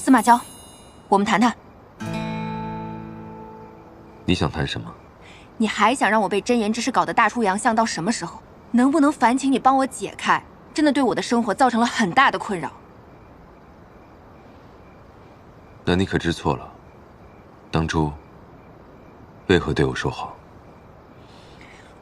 司马娇，我们谈谈。你想谈什么？你还想让我被真言之事搞得大出洋相到什么时候？能不能烦请你帮我解开？真的对我的生活造成了很大的困扰。那你可知错了？当初为何对我说谎？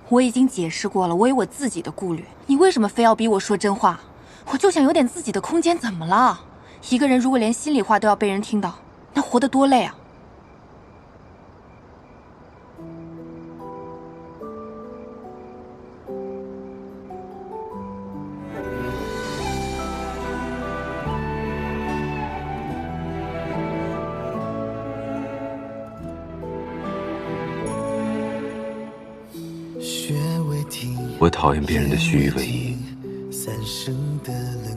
我已经解释过了，我有我自己的顾虑。你为什么非要逼我说真话？我就想有点自己的空间，怎么了？一个人如果连心里话都要被人听到，那活得多累啊！我讨厌别人的虚与委蛇，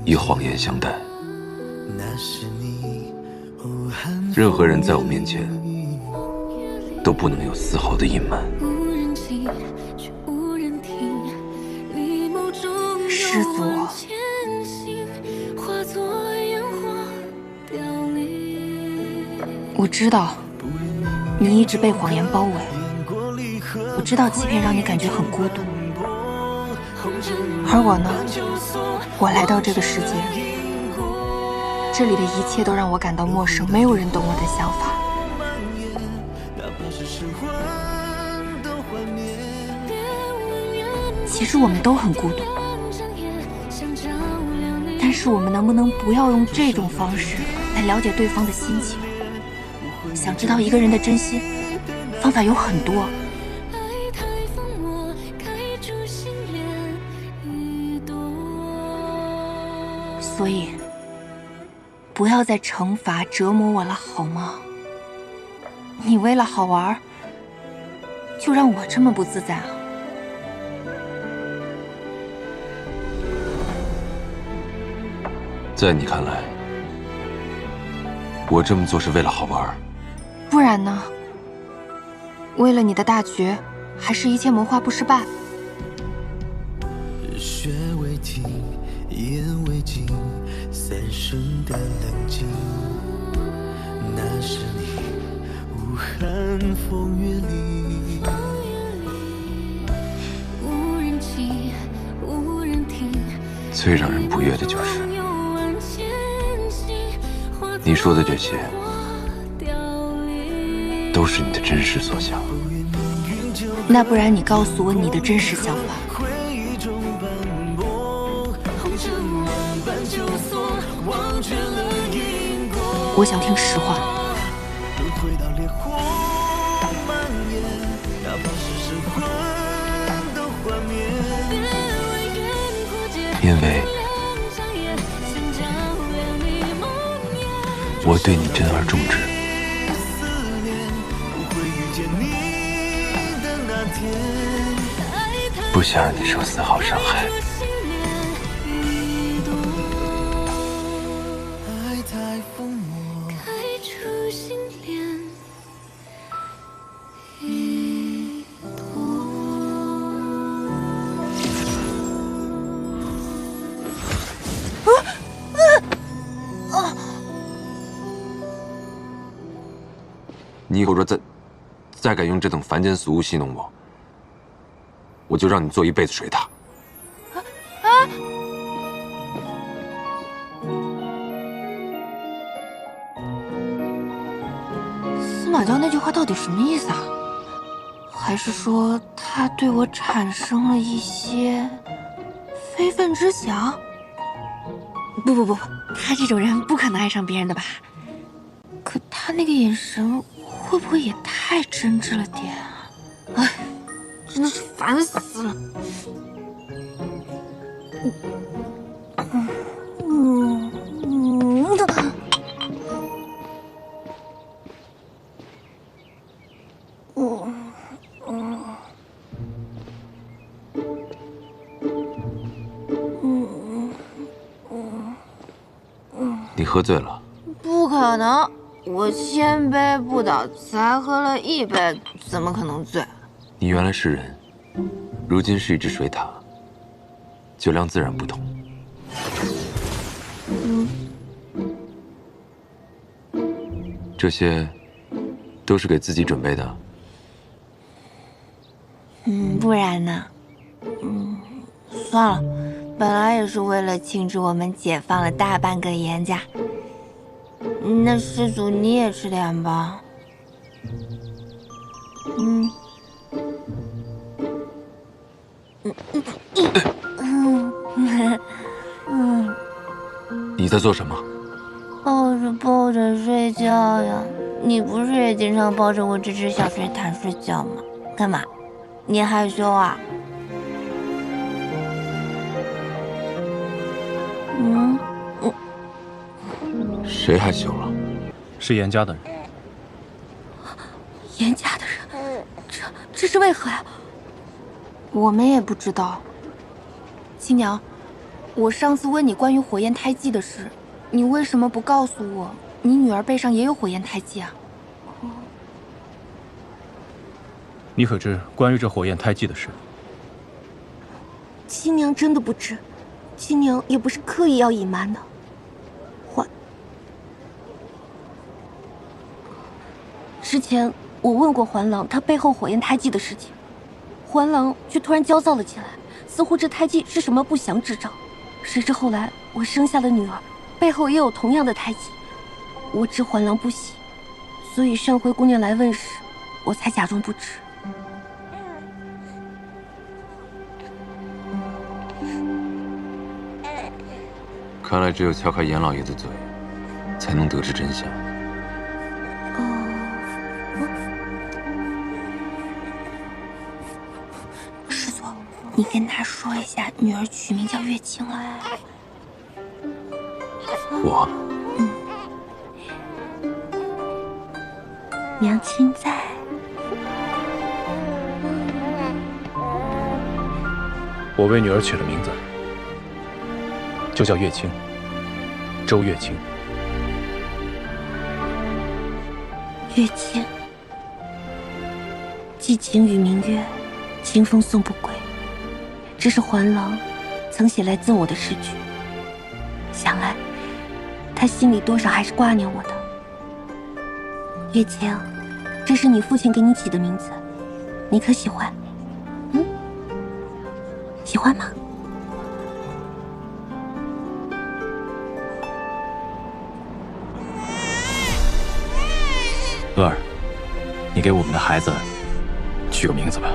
以谎言相待。任何人在我面前都不能有丝毫的隐瞒。师祖，我知道你一直被谎言包围，我知道欺骗让你感觉很孤独，而我呢，我来到这个世界，这里的一切都让我感到陌生，没有人懂我的想法。其实我们都很孤独，但是我们能不能不要用这种方式来了解对方的心情？想知道一个人的真心，方法有很多。所以，不要再惩罚折磨我了，好吗？你为了好玩，就让我这么不自在啊？在你看来，我这么做是为了好玩？不然呢？为了你的大局，还是一切谋划不失败？穴未停，言未尽，三生的冷静。那是你无寒风月里，无人听，无人听。最让人不悦的就是，你说的这些，都是你的真实所想。那不然你告诉我你的真实想法。我想听实话。因为我对你珍而重之，不想让你受丝毫伤害。你以后若再敢用这等凡间俗物戏弄我，我就让你做一辈子水獭。司马娇那句话到底什么意思啊？还是说他对我产生了一些非分之想？不，他这种人不可能爱上别人的吧？可他那个眼神会不会也太真挚了点啊？哎，真的是烦死了。你喝醉了？不可能，我千杯不倒，才喝了1杯，怎么可能醉？你原来是人，如今是一只水獭，酒量自然不同。司马娇，你这些都是给自己准备的。不然呢？算了，本来也是为了庆祝我们解放了大半个严家。那师祖你也吃点吧。你在做什么？抱着睡觉呀。你不是也经常抱着我这只小水獭睡觉吗？干嘛？你害羞啊？谁害羞了？是严家的人。严家的人，这是为何呀？我们也不知道。新娘，我上次问你关于火焰胎记的事，你为什么不告诉我，你女儿背上也有火焰胎记啊？你可知关于这火焰胎记的事？亲娘真的不知，亲娘也不是刻意要隐瞒的。之前我问过环郎他背后火焰胎记的事情，环郎却突然焦躁了起来，似乎这胎记是什么不祥之兆。谁知后来我生下了女儿，背后也有同样的胎记。我知环郎不喜，所以上回姑娘来问时，我才假装不知。看来只有敲开严老爷的嘴，才能得知真相。师祖，你跟他说一下，女儿取名叫月清了。我，娘亲在。我为女儿取了名字，就叫月清，周月清。月清，寄情与明月，清风送不归。这是环郎曾写来赠我的诗句，想来他心里多少还是挂念我的。月清，这是你父亲给你起的名字，你可喜欢？喜欢吗？娥儿，你给我们的孩子取个名字吧。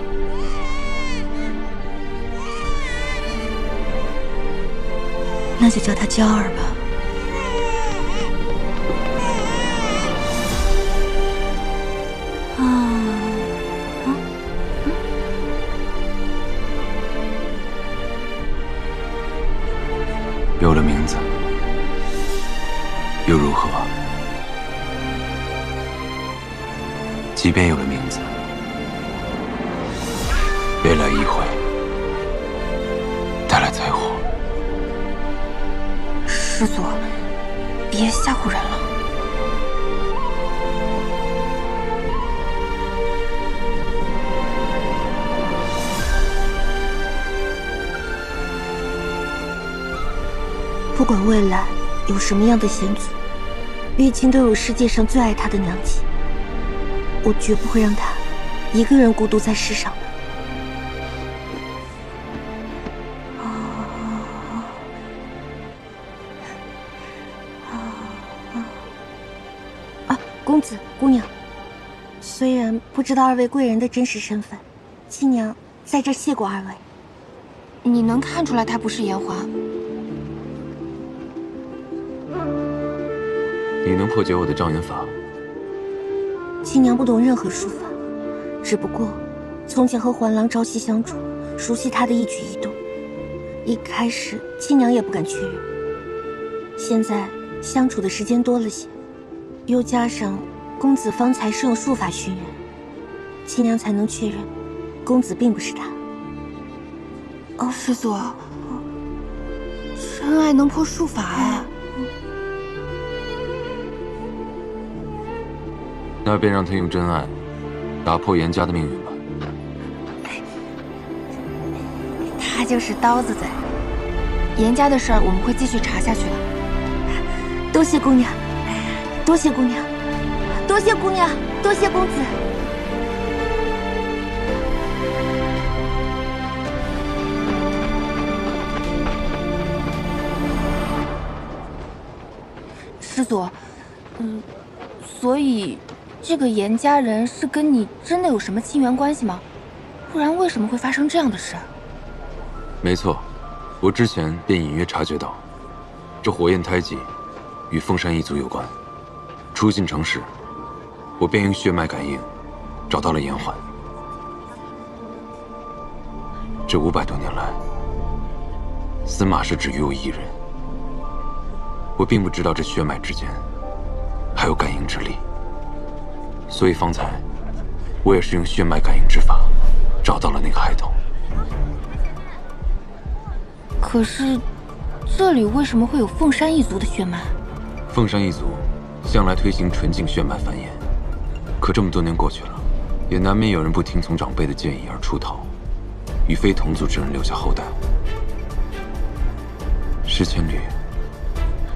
那就叫他娇儿吧。有了名字，又如何？即便有了名字，未来亦会带来灾祸。师祖，别吓唬人了。不管未来有什么样的险阻，月清都有世界上最爱她的娘亲。我绝不会让她一个人孤独在世上的。公子姑娘，虽然不知道二位贵人的真实身份，亲娘在这谢过二位。你能看出来他不是严华？你能破解我的障眼法？亲娘不懂任何术法，只不过从前和环郎朝夕相处，熟悉他的一举一动。一开始亲娘也不敢确认，现在相处的时间多了些，又加上公子方才是用术法熏人，亲娘才能确认公子并不是他。师祖，真爱能破术法哎。那便让他用真爱打破严家的命运吧。他就是刀子嘴。严家的事儿我们会继续查下去的。多谢姑娘，多谢姑娘。多谢姑娘，多谢公子。师祖，所以这个严家人是跟你真的有什么亲缘关系吗？不然为什么会发生这样的事？没错，我之前便隐约察觉到，这火焰胎记与凤山一族有关。初进城时，我便用血脉感应找到了延缓。这500多年来，司马氏只余我一人。我并不知道这血脉之间还有感应之力，所以方才我也是用血脉感应之法找到了那个孩童。可是，这里为什么会有凤山一族的血脉？凤山一族向来推行纯净血脉繁衍，可这么多年过去了，也难免有人不听从长辈的建议而出逃，与非同族之人留下后代。石千缕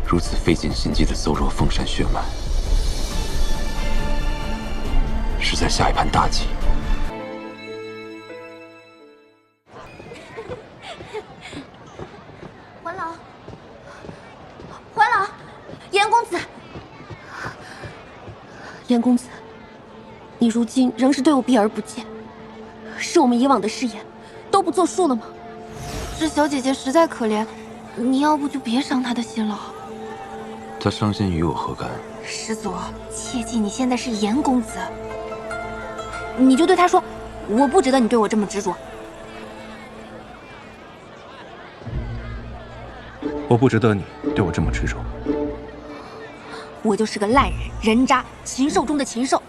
如此费尽心机地搜罗凤山血脉，是在下一盘大棋。环郎，环郎，严公子，严公子，你如今仍是对我避而不见，是我们以往的誓言都不作数了吗？这小姐姐实在可怜，你要不就别伤她的心了。他伤心与我何干？师祖，切记你现在是严公子，你就对他说，我不值得你对我这么执着。我不值得你对我这么执着。我就是个烂人、人渣、禽兽中的禽兽。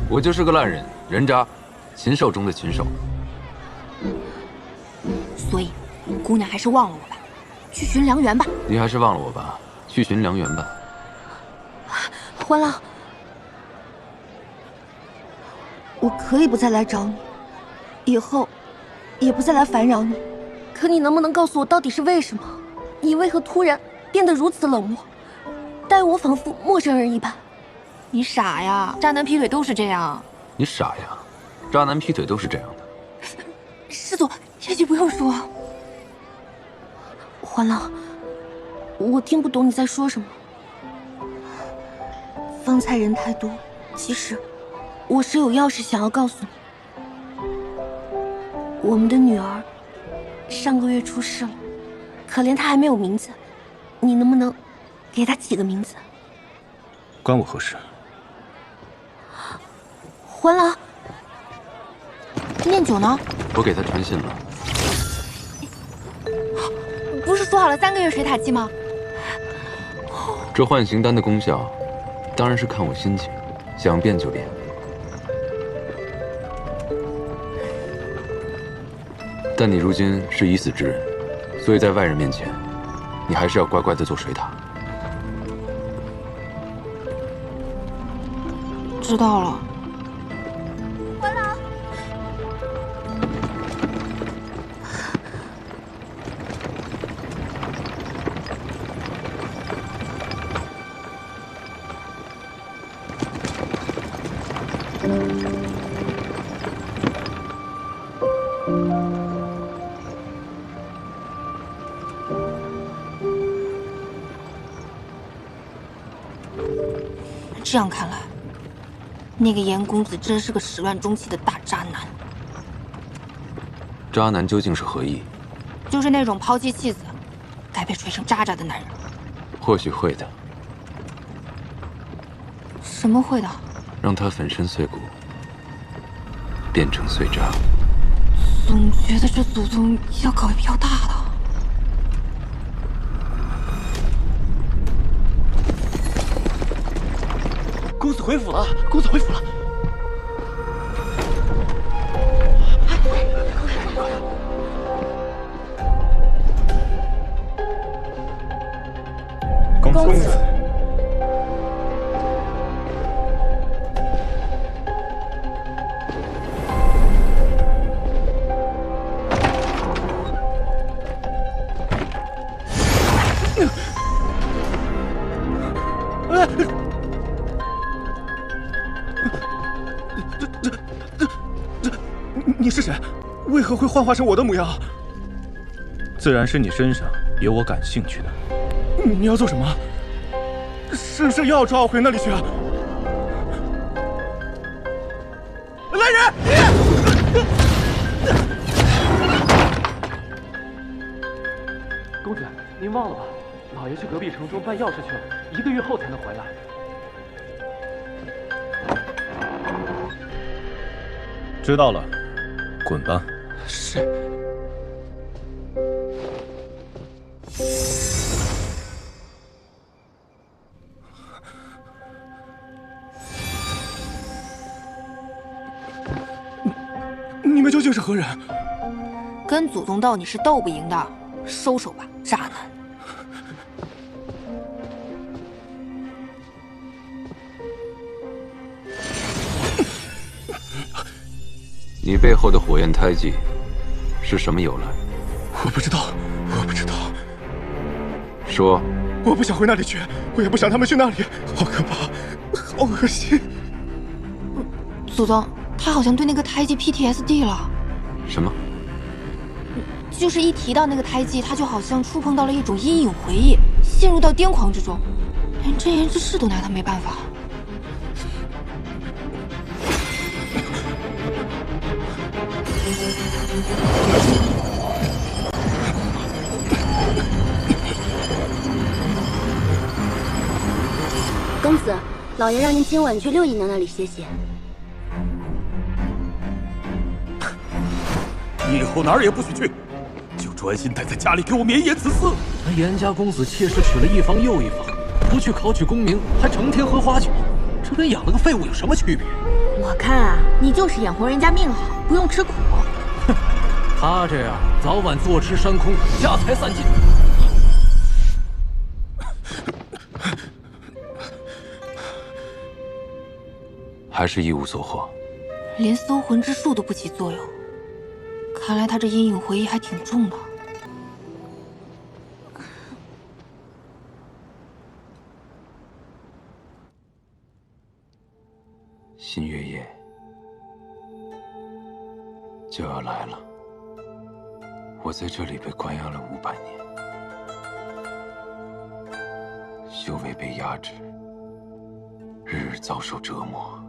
我就是个烂人、人渣、禽兽中的禽兽。所以，姑娘还是忘了我吧，去寻良缘吧。你还是忘了我吧，去寻良缘吧。环郎，我可以不再来找你，以后也不再来烦扰你。可你能不能告诉我，到底是为什么？你为何突然变得如此冷漠，待我仿佛陌生人一般？你傻呀，渣男劈腿都是这样。你傻呀，渣男劈腿都是这样的。师祖，也许不用说。环郎，我听不懂你在说什么。方才人太多，其实我是有要事想要告诉你。我们的女儿上个月出世了，可怜她还没有名字，你能不能给她起个名字？关我何事？环郎，念酒呢？我给他传信了。不是说好了3个月水塔期吗？这唤醒丹的功效，当然是看我心情，想变就变。但你如今是已死之人，所以在外人面前，你还是要乖乖的做水塔。知道了。环郎，这样看来，那个严公子真是个始乱终弃的大渣男。渣男究竟是何意？就是那种抛弃妻子，该被锤成渣渣的男人。或许会的，什么会的？让他粉身碎骨，变成碎渣。总觉得这祖宗要搞一票大的。公子回府了，公子回府了。公子，你是谁？为何会幻化成我的模样？自然是你身上有我感兴趣的。你要做什么？是不是又要抓我回那里去？来人！公子，您忘了吧？老爷去隔壁城中办要事去了，1个月后才能回来。知道了，滚吧。是。你们究竟是何人？跟祖宗斗你是斗不赢的，收手吧，渣男！你背后的火焰胎记是什么由来？我不知道，我不知道。说。我不想回那里去，我也不想他们去那里，好可怕，好恶心。祖宗，他好像对那个胎记 PTSD 了。什么？就是一提到那个胎记，他就好像触碰到了一种阴影回忆，陷入到癫狂之中，连真言之士都拿他没办法。公子，老爷让您今晚去六姨娘那里歇歇。以后哪儿也不许去，就专心待在家里给我绵延此嗣。那严家公子妾室娶了一房又一房，不去考取功名，还成天喝花酒，这跟养了个废物有什么区别？我看啊，你就是眼红人家命好，不用吃苦。哼，他这样早晚坐吃山空，家财散尽。还是一无所获，连搜魂之术都不起作用。看来他这阴影回忆还挺重的。新月夜就要来了，我在这里被关押了500年，修为被压制，日日遭受折磨。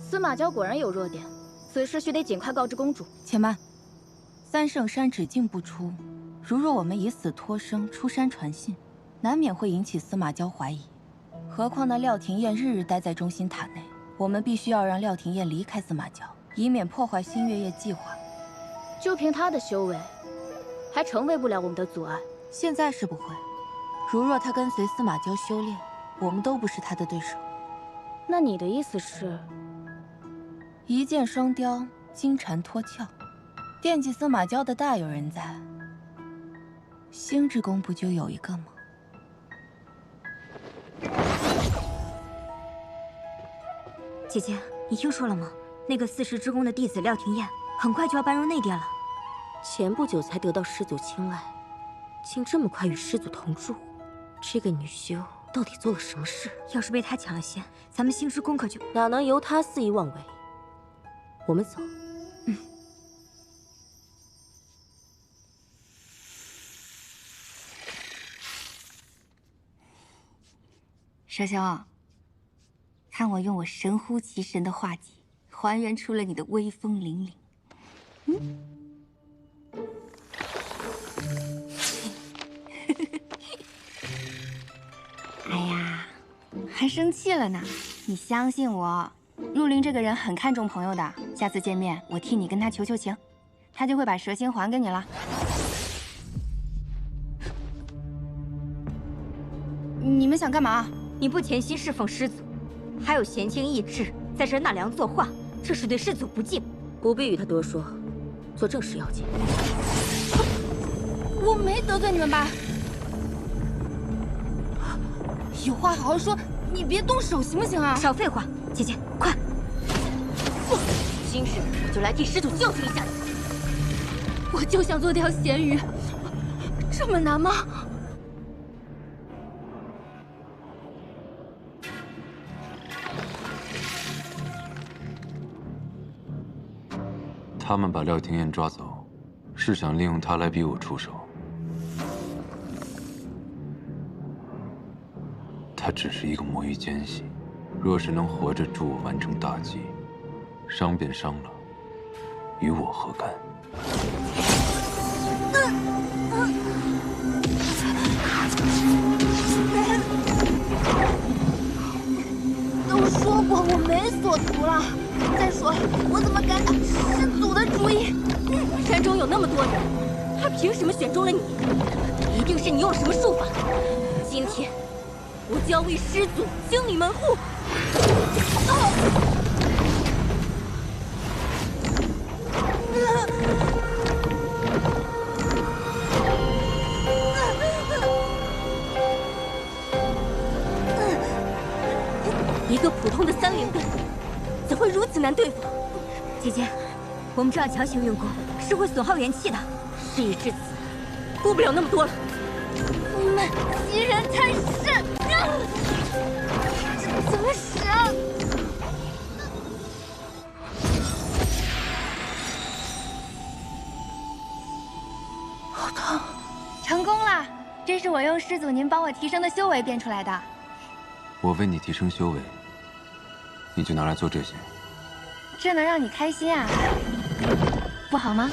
司马娇果然有弱点，此事须得尽快告知公主。且慢，三圣山只进不出，如若我们以死脱生出山传信，难免会引起司马娇怀疑。何况那廖廷彦日日待在中心塔内，我们必须要让廖廷彦离开司马娇，以免破坏新月夜计划。就凭他的修为，还成为不了我们的阻碍。现在是不会，如若他跟随司马娇修炼，我们都不是他的对手。那你的意思是？一箭双雕，金蝉脱壳。惦记司马娇的大有人在，星之宫不就有一个吗？姐姐，你听说了吗？那个四世之宫的弟子廖廷彦，很快就要搬入内殿了。前不久才得到师祖青睐，竟这么快与师祖同住，这个女修到底做了什么事？要是被他抢了先，咱们星之宫可就哪能由他肆意妄为。我们走。佘兄，看我用我神乎其神的画技，还原出了你的威风凛凛。哎呀，还生气了呢？你相信我，陆林这个人很看重朋友的。下次见面，我替你跟他求求情，他就会把蛇心还给你了。你们想干嘛？你不潜心侍奉师祖，还有闲情逸致在这纳凉作画，这是对师祖不敬。不必与他多说，做正事要紧。我没得罪你们吧？有话好好说，你别动手行不行啊？少废话，姐姐，快！今日我就来替师祖教训一下你。我就想做条咸鱼，这么难吗？他们把廖廷彦抓走，是想利用他来逼我出手。他只是一个魔域奸细，若是能活着助我完成大计，伤便伤了，与我何干？都说过我没所图了。再说，我怎么敢打师祖的主意？山中有那么多人，他凭什么选中了你？一定是你用什么术法。今天，我就要为师祖清理门户。一个普通的3连棍，怎会如此难对付？姐姐，我们这样强行运功是会损耗元气的。事已至此，顾不了那么多了。你们欺人太甚！这怎么使啊？好疼！成功了，这是我用师祖您帮我提升的修为变出来的。我为你提升修为，你就拿来做这些。这能让你开心啊，不好吗？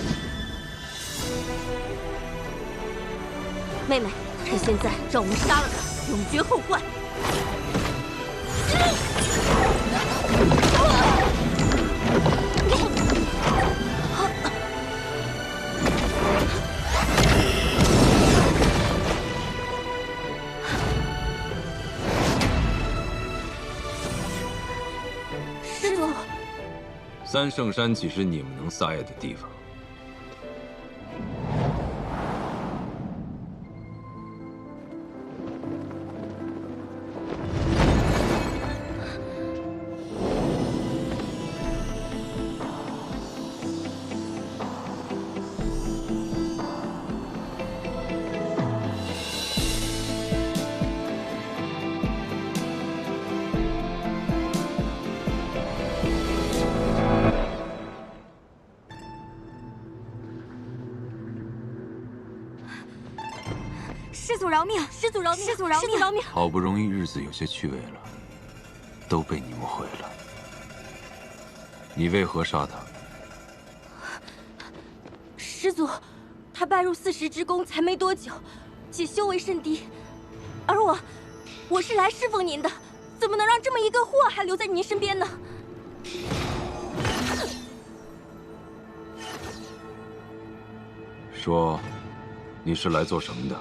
妹妹，趁现在让我们杀了他，永绝后患。师祖，三圣山岂是你们能撒野的地方？师祖饶命！师祖饶命！师祖饶命！师祖饶命！好不容易日子有些趣味了，都被你们毁了。你为何杀他？师祖，他拜入40之宫才没多久，且修为甚低，而我是来侍奉您的，怎么能让这么一个祸害留在您身边呢？说，你是来做什么的？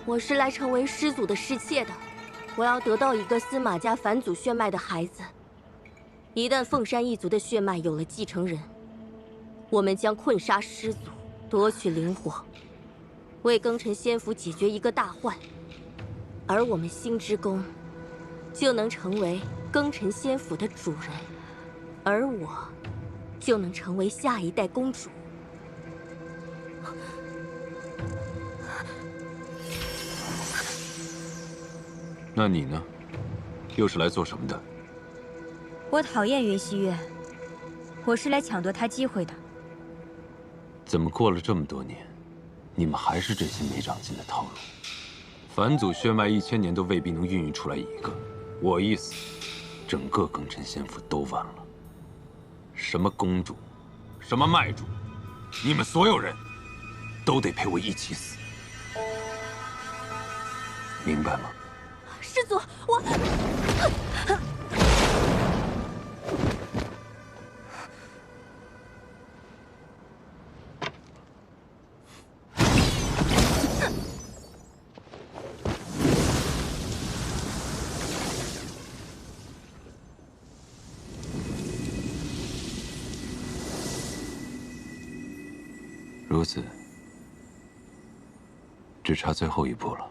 我是来成为师祖的侍妾的，我要得到一个司马家返祖血脉的孩子。一旦凤山一族的血脉有了继承人，我们将困杀师祖，夺取灵火，为庚辰仙府解决一个大患，而我们星之宫就能成为庚辰仙府的主人，而我就能成为下一代公主。那你呢？又是来做什么的？我讨厌云溪月，我是来抢夺他机会的。怎么过了这么多年，你们还是这些没长进的套路？返祖血脉1000年都未必能孕育出来一个，我一死，整个庚辰仙府都完了。什么公主，什么卖主，你们所有人都得陪我一起死，明白吗？师祖，我……如此，只差最后一步了。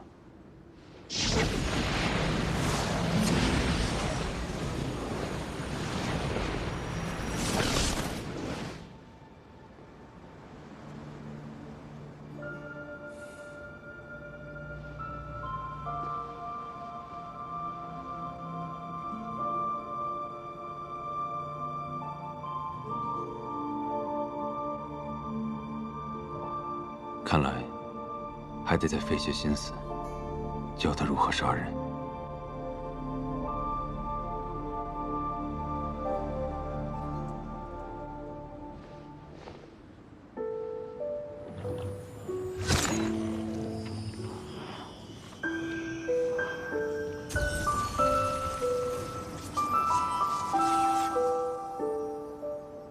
看来还得再费些心思，教他如何杀人。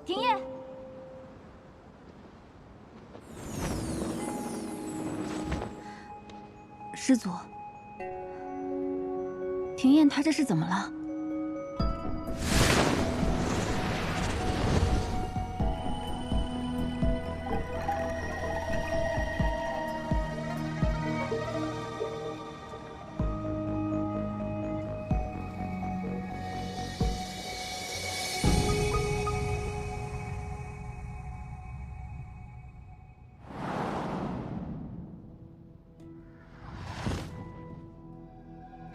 停业！师祖，庭燕她这是怎么了？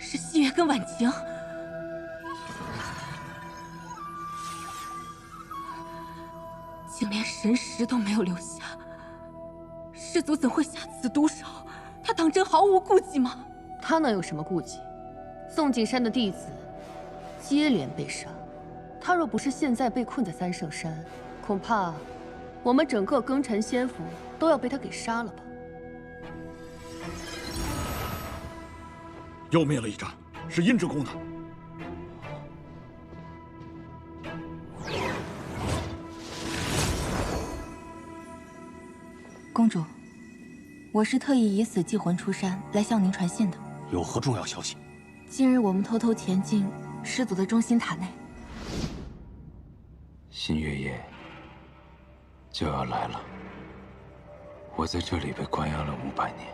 是西月跟婉晴，竟连神识都没有留下，师祖怎会下此毒手？他当真毫无顾忌吗？他能有什么顾忌？宋景山的弟子接连被杀，他若不是现在被困在三圣山，恐怕我们整个庚辰仙府都要被他给杀了吧。又灭了一战，是阴之功呢。公主，我是特意以死祭魂出山来向您传信的。有何重要消息？今日我们偷偷潜进师祖的中心塔内，新月夜就要来了。我在这里被关押了500年。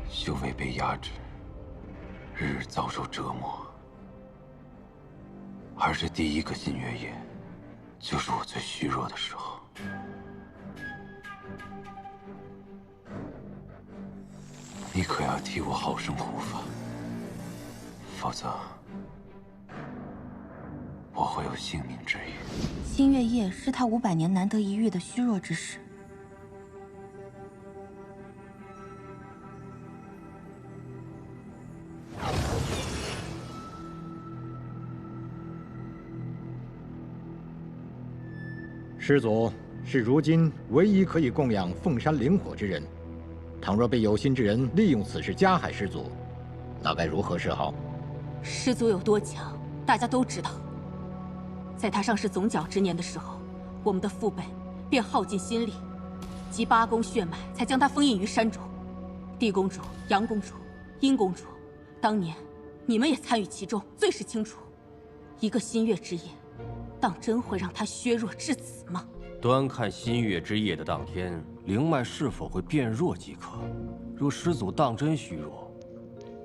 修为被压制，日日遭受折磨。而这第一个新月夜，就是我最虚弱的时候。你可要替我好生护法，否则我会有性命之虞。新月夜是他500年难得一遇的虚弱之时。师祖是如今唯一可以供养凤山灵火之人，倘若被有心之人利用此事加害师祖，那该如何是好？师祖有多强，大家都知道。在他上世总角之年的时候，我们的父辈便耗尽心力，集8宫血脉，才将他封印于山中。地公主、阳公主、阴公主，当年你们也参与其中，最是清楚。一个新月之夜，当真会让他削弱至此吗？端看新月之夜的当天，灵脉是否会变弱即可。若师祖当真虚弱，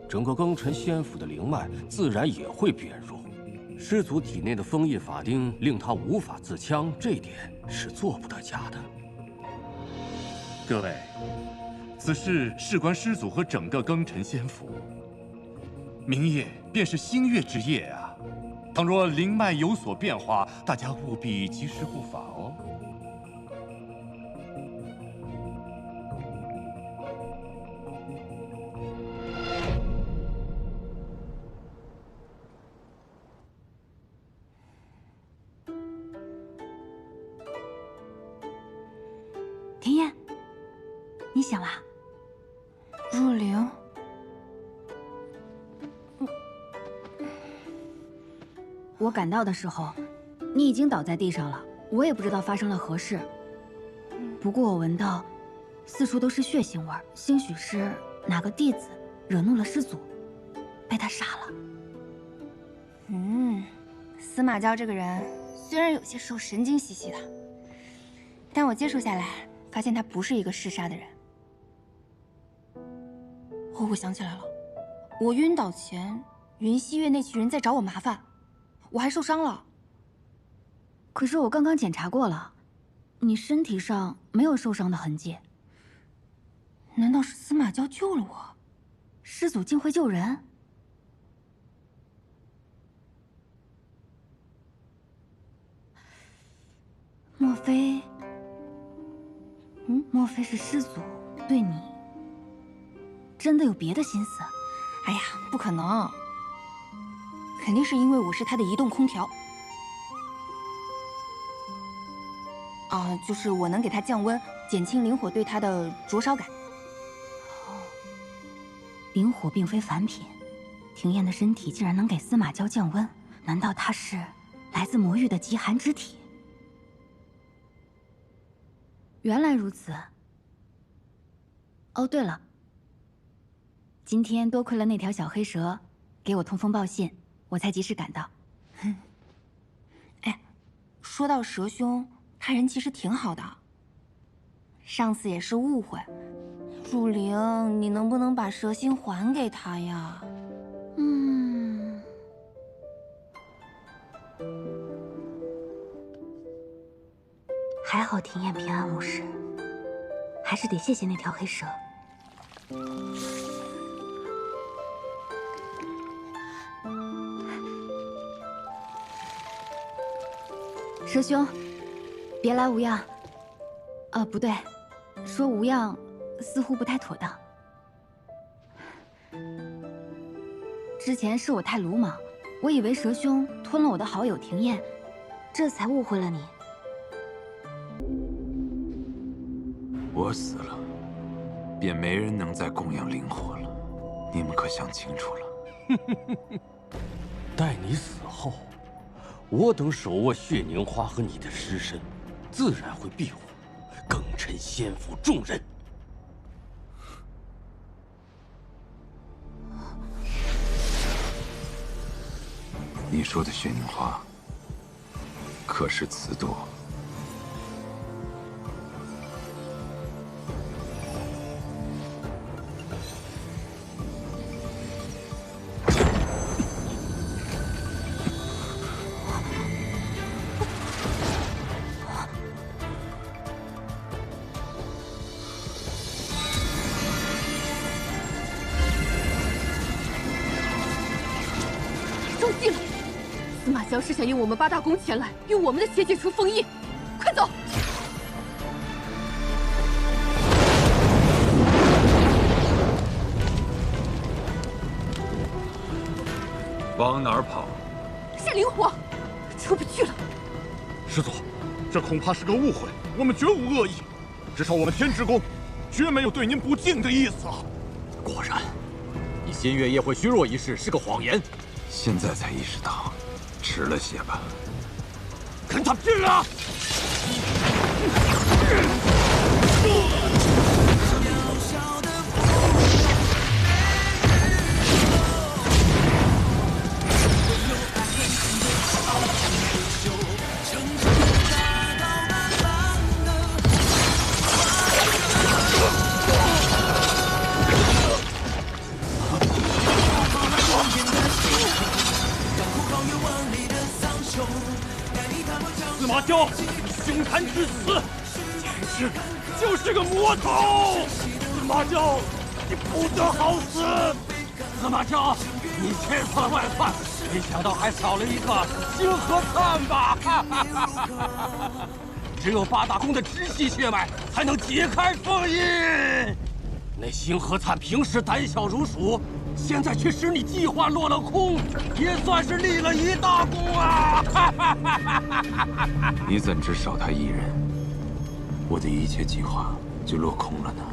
整个庚辰仙府的灵脉自然也会变弱。师祖体内的封印法钉令他无法自戕，这点是做不得假的。各位，此事事关师祖和整个庚辰仙府。明夜便是新月之夜啊！倘若灵脉有所变化，大家务必及时护法哦。庭燕，你醒啦？若灵。我赶到的时候，你已经倒在地上了，我也不知道发生了何事。不过我闻到四处都是血腥味儿，兴许是哪个弟子惹怒了师祖，被他杀了。司马昭这个人虽然有些时候神经兮兮的，但我接触下来，发现他不是一个嗜杀的人。哦，我想起来了，我晕倒前，云溪月那群人在找我麻烦。我还受伤了，可是我刚刚检查过了，你身体上没有受伤的痕迹。难道是司马昭救了我？师祖竟会救人？莫非非是师祖对你真的有别的心思？哎呀，不可能，肯定是因为我是他的移动空调。就是我能给他降温，减轻灵火对他的灼烧感。灵火并非凡品，庭燕的身体竟然能给司马娇降温，难道她是来自魔域的极寒之体？原来如此。哦，对了，今天多亏了那条小黑蛇给我通风报信，我才及时赶到。哎，说到蛇兄，他人其实挺好的。上次也是误会，汝灵，你能不能把蛇心还给他呀？还好庭燕平安无事，还是得谢谢那条黑蛇。蛇兄，别来无恙。不对，说无恙似乎不太妥当。之前是我太鲁莽，我以为蛇兄吞了我的好友庭燕，这才误会了你。我死了，便没人能再供养灵火了。你们可想清楚了？待你死后，我等手握血凝花和你的尸身，自然会庇护庚辰仙府众人。你说的血凝花，可是雌朵？中计了！司马萧是想用我们八大宫前来，用我们的血解除封印。快走！往哪儿跑？是灵火，出不去了。师祖，这恐怕是个误会，我们绝无恶意。至少我们天之宫，绝没有对您不敬的意思啊！果然，你新月夜会虚弱一事是个谎言。现在才意识到，迟了些吧？跟他拼了！司马萧，你凶残至此，简直就是个魔头！司马萧，你不得好死！司马萧，你千算万算，没想到还少了一个星河灿吧？只有八大宫的直系血脉才能解开封印。那星河灿平时胆小如鼠，现在却使你计划落了空，也算是立了一大功啊！你怎知少他一人，我的一切计划就落空了呢？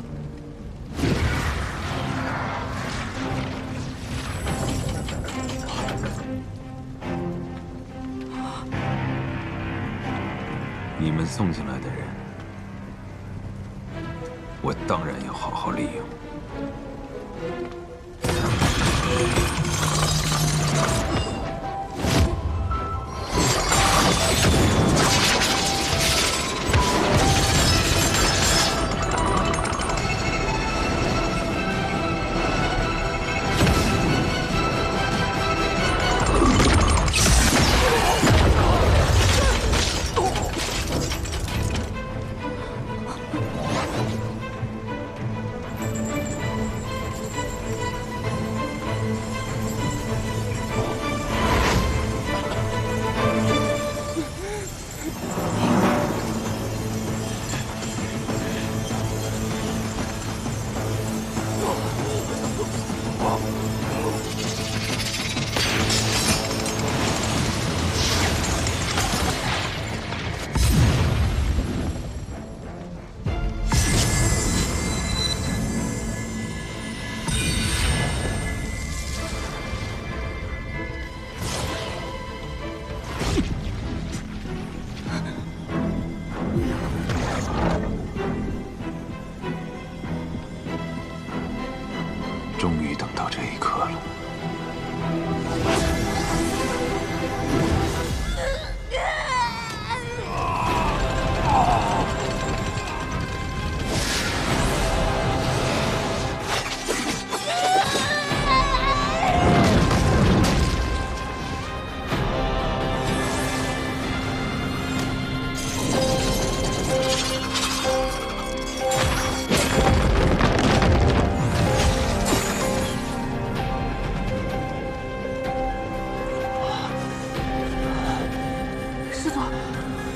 你们送进来的人，我当然要好好利用。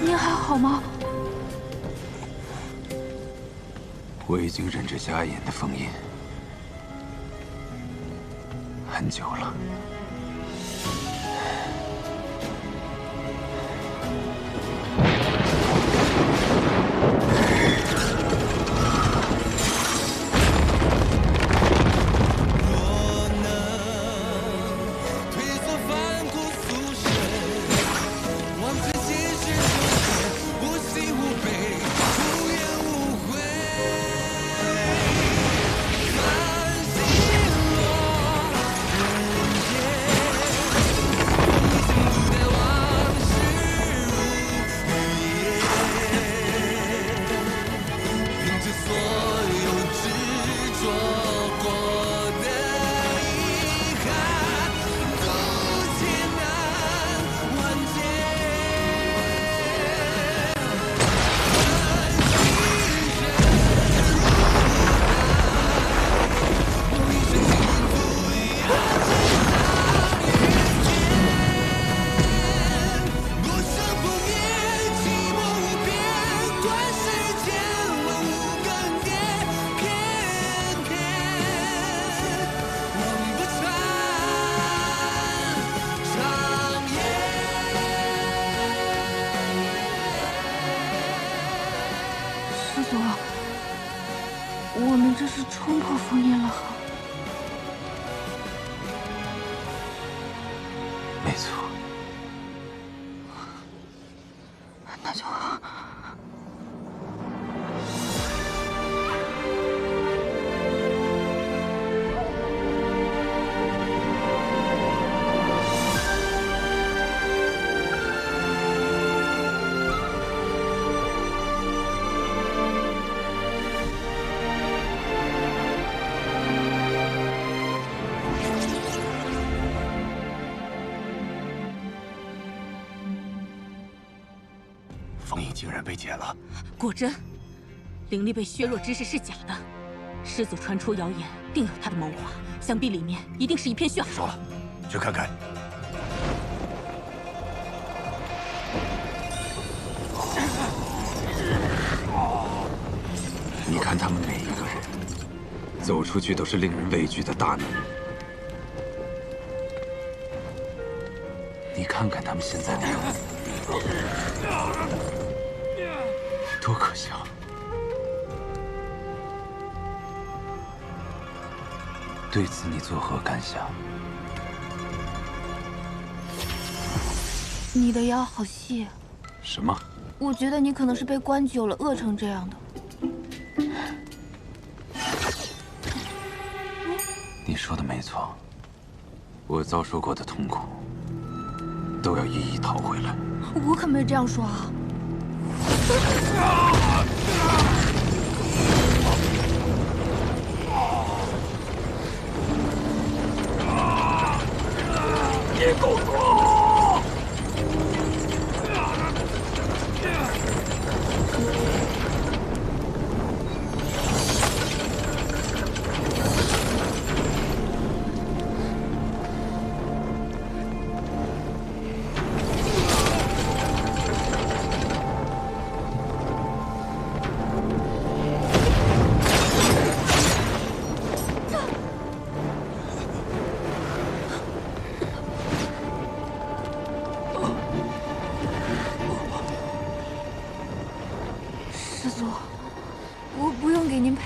您还好吗？我已经忍着瞎眼的封印很久了。我们这是冲破封印了哈。没错，那就好。封印竟然被解了，果真，灵力被削弱之事是假的。师祖传出谣言，定有他的谋划，想必里面一定是一片血海。说了，去看看。你看他们每一个人，走出去都是令人畏惧的大男人。你看看他们现在的样子。 多可笑！对此你作何感想？你的腰好细。什么？我觉得你可能是被关久了，饿成这样的。你说的没错，我遭受过的痛苦都要一一讨回来。 我可没这样说啊！你狗猪！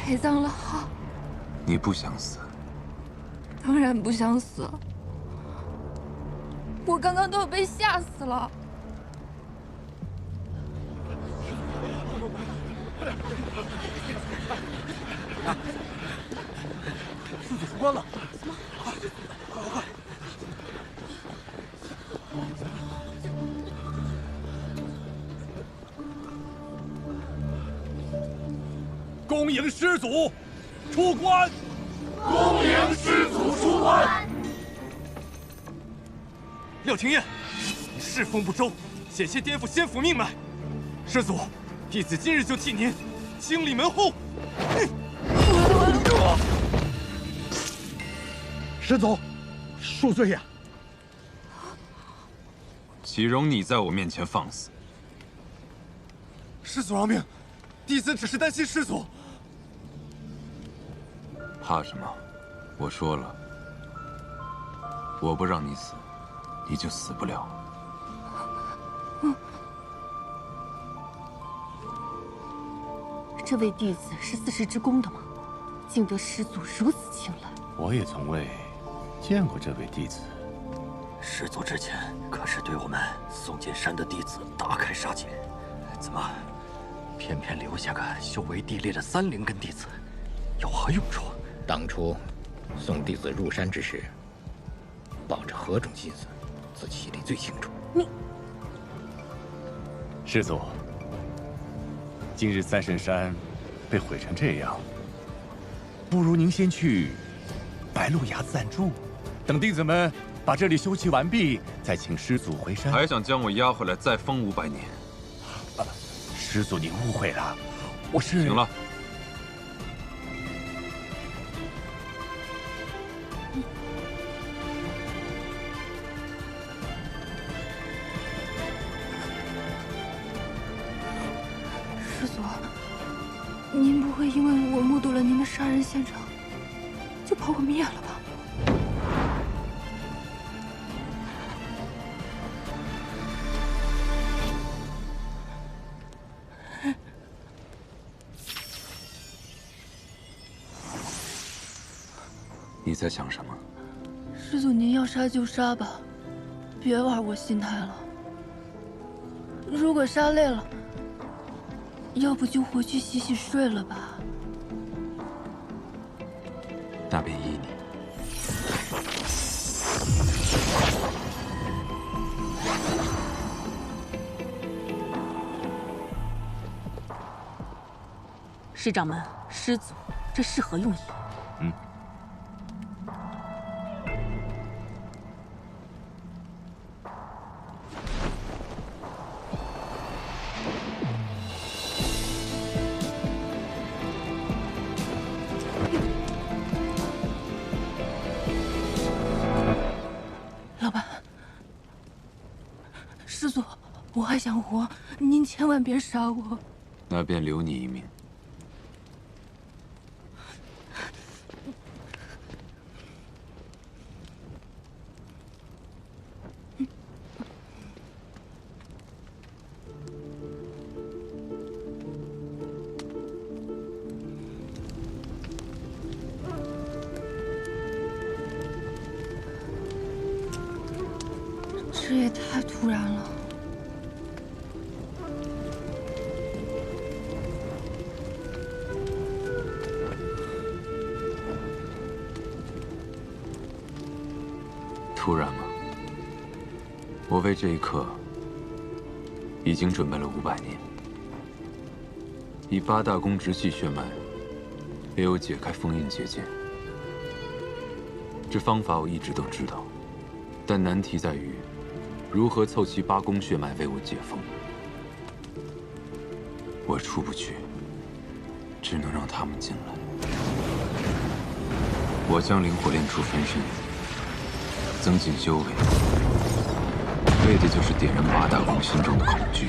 陪葬了哈。你不想死？当然不想死。我刚刚都要被吓死了。四子出关了。什么？快快快！ 恭迎师祖出关！恭迎师祖出关！廖廷彦，你侍奉不周，险些颠覆先府命脉。师祖，弟子今日就替您清理门户。师祖，恕罪呀！岂容你在我面前放肆！师祖饶命，弟子只是担心师祖。怕什么？我说了，我不让你死，你就死不了。这位弟子是四时之宫的吗？竟得师祖如此青睐。我也从未见过这位弟子。师祖之前可是对我们宋锦山的弟子大开杀戒，怎么偏偏留下个修为低劣的3灵根弟子，有何用处？当初送弟子入山之时，抱着何种心思，自己心里最清楚。你，师祖，今日三圣山被毁成这样，不如您先去白鹿崖暂住，等弟子们把这里修葺完毕，再请师祖回山。还想将我押回来再封500年？师祖，您误会了，我是……行了。师祖，您不会因为我目睹了您的杀人现场，就把我灭了吧？你在想什么？师祖，您要杀就杀吧，别玩我心态了。如果杀累了，要不就回去洗洗睡了吧。那便依你。师掌门，师祖，这是何用意？老板，师祖，我还想活，您千万别杀我。那便留你一命。这也太突然了。突然吗？我为这一刻已经准备了500年。以8大宫直系血脉，也有解开封印结界。这方法我一直都知道，但难题在于如何凑齐8宫血脉为我解封。我出不去，只能让他们进来。我将灵火炼出分身，增进修为，为的就是点燃8大宫心中的恐惧。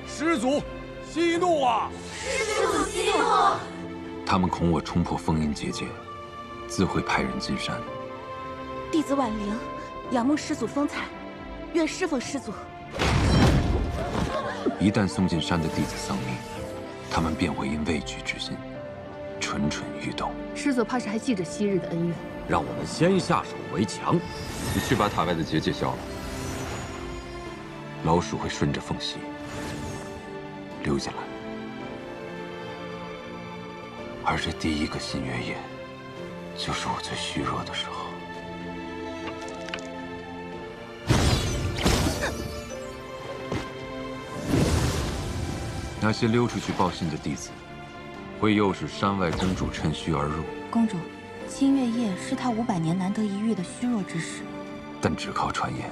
师祖息怒啊！师祖息怒！他们恐我冲破封印结界，自会派人进山。弟子婉玲，仰慕师祖风采，愿侍奉师祖。一旦送进山的弟子丧命，他们便会因畏惧之心蠢蠢欲动。师祖怕是还记着昔日的恩怨。让我们先下手为强。你去把塔外的结界消了，老鼠会顺着缝隙溜进来。而这第一个新月夜，就是我最虚弱的时候。那些溜出去报信的弟子，会诱使山外公主趁虚而入。公主，新月夜是他500年难得一遇的虚弱之时，但只靠传言，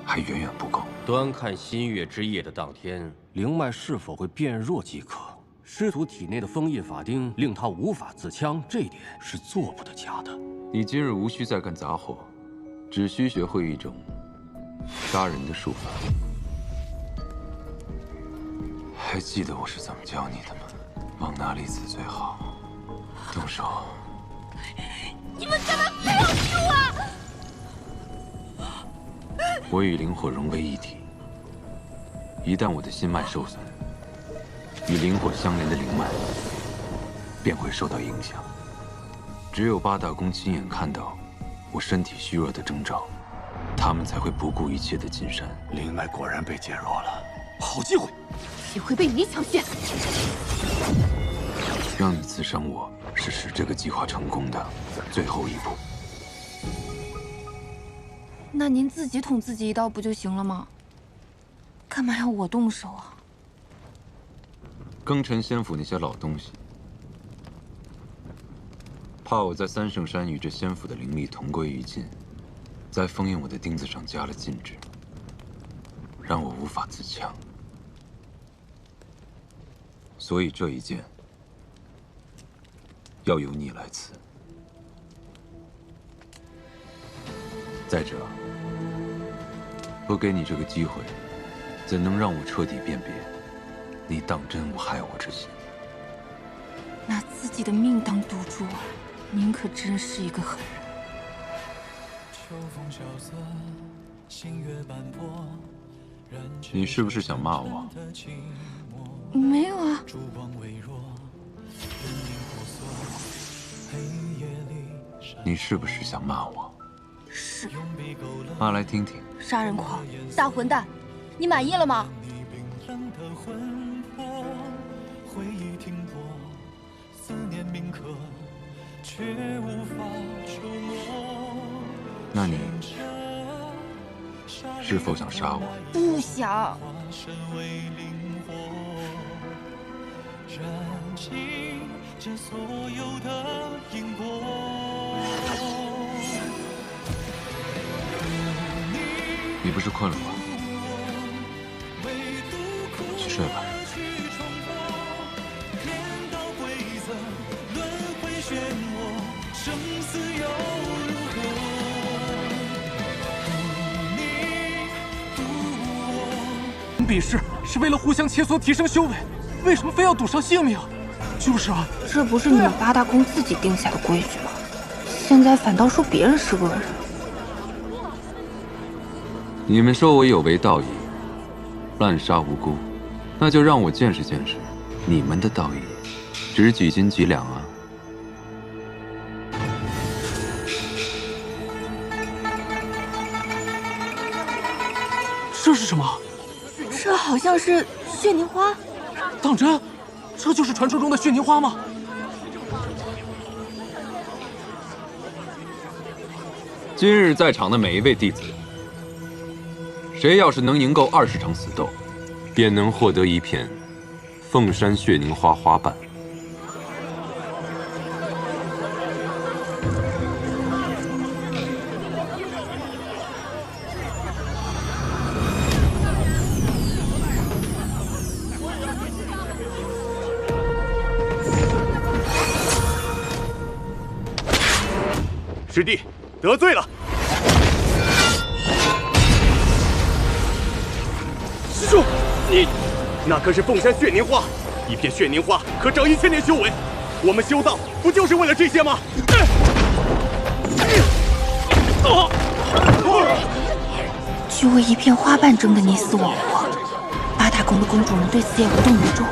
还远远不够。端看新月之夜的当天，灵脉是否会变弱即可。师祖体内的封印法钉令他无法自戕，这点是做不得假的。你今日无需再干杂活，只需学会一种杀人的术法，还记得我是怎么教你的吗？往哪里刺最好？动手！你们干嘛非要救我？我与灵火融为一体，一旦我的心脉受损，与灵火相连的灵脉便会受到影响。只有八大公亲眼看到我身体虚弱的征兆，他们才会不顾一切的进山。灵脉果然被减弱了，好机会，也会被你抢先。让你刺伤我，是使这个计划成功的最后一步。那您自己捅自己一刀不就行了吗？干嘛要我动手啊？庚辰仙府那些老东西，怕我在三圣山与这仙府的灵力同归于尽，在封印我的钉子上加了禁制，让我无法自强。所以这一剑要由你来刺。再者，不给你这个机会，怎能让我彻底辨别你当真无害我之心？拿自己的命当赌注啊！您可真是一个狠人。你是不是想骂我？没有啊。你是不是想骂我？是。骂来听听。杀人狂，大混蛋，你满意了吗？那你是否想杀我？不想。你不是困了吗？去睡吧。比试是为了互相切磋提升修为，为什么非要赌上性命？就是啊，这不是你们八大公自己定下的规矩吗？现在反倒说别人是恶人。你们说我有违道义，滥杀无辜，那就让我见识见识你们的道义值几斤几两啊！这是什么？这好像是血凝花。当真？这就是传说中的血凝花吗？今日在场的每一位弟子，谁要是能赢够20场死斗，便能获得一片凤山血凝花花瓣。师弟得罪了。师兄，你那可是凤山血凝花，一片血凝花可长1000年修为。我们修道不就是为了这些吗？就为一片花瓣争得你死我活，八大宫的公主们对此也无动于衷，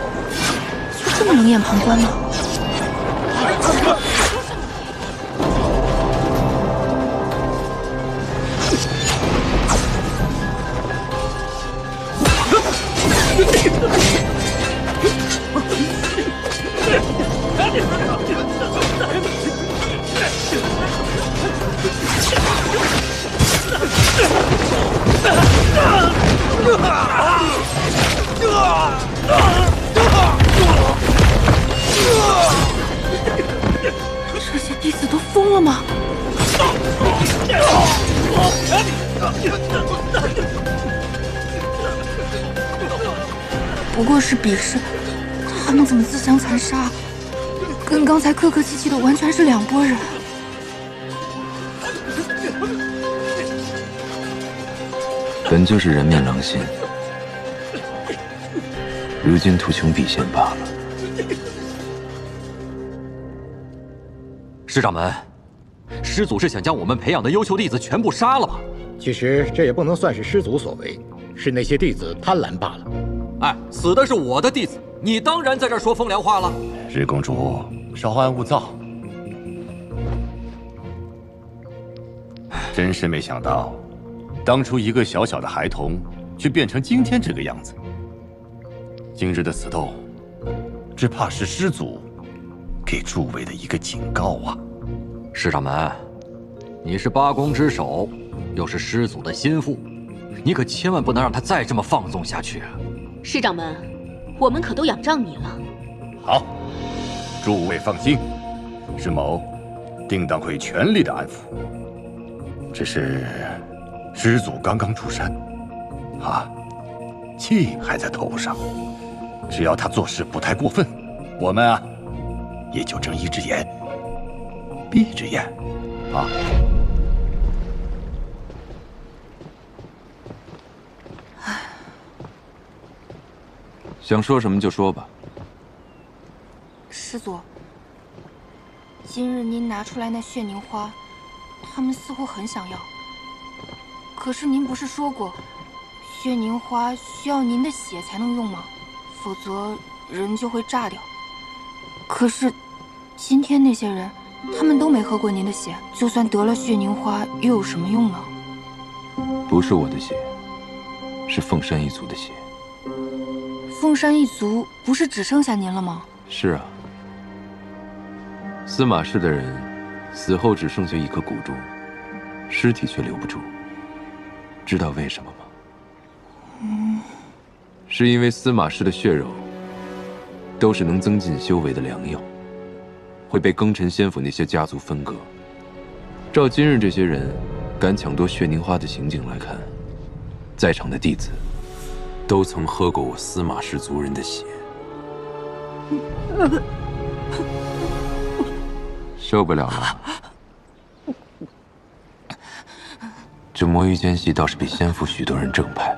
就这么冷眼旁观吗？这些弟子都疯了吗？不过是比试，他们怎么自相残杀？跟刚才客客气气的完全是两拨人。本就是人面狼心，如今图穷匕见罢了。师掌门，师祖是想将我们培养的优秀弟子全部杀了吗？其实这也不能算是师祖所为，是那些弟子贪婪罢了。哎，死的是我的弟子，你当然在这儿说风凉话了。日公主，稍安勿躁。真是没想到，当初一个小小的孩童，却变成今天这个样子。今日的此斗，只怕是师祖给诸位的一个警告啊！师掌门，你是八公之首，又是师祖的心腹，你可千万不能让他再这么放纵下去啊！师掌门，我们可都仰仗你了。好，诸位放心，师某定当会全力的安抚。只是师祖刚刚出山，气还在头上，只要他做事不太过分，我们啊，也就睁一只眼闭一只眼啊。想说什么就说吧。师祖，今日您拿出来那血凝花，他们似乎很想要。可是您不是说过，血凝花需要您的血才能用吗？否则人就会炸掉。可是今天那些人，他们都没喝过您的血，就算得了血凝花，又有什么用呢？不是我的血，是凤山一族的血。凤山一族不是只剩下您了吗？是啊，司马氏的人死后只剩下一颗骨珠，尸体却留不住。知道为什么吗？是因为司马氏的血肉都是能增进修为的良药，会被庚辰仙府那些家族分割。照今日这些人敢抢夺血凝花的行径来看，在场的弟子都曾喝过我司马氏族人的血。受不了了。这魔域间隙倒是比仙府许多人正派。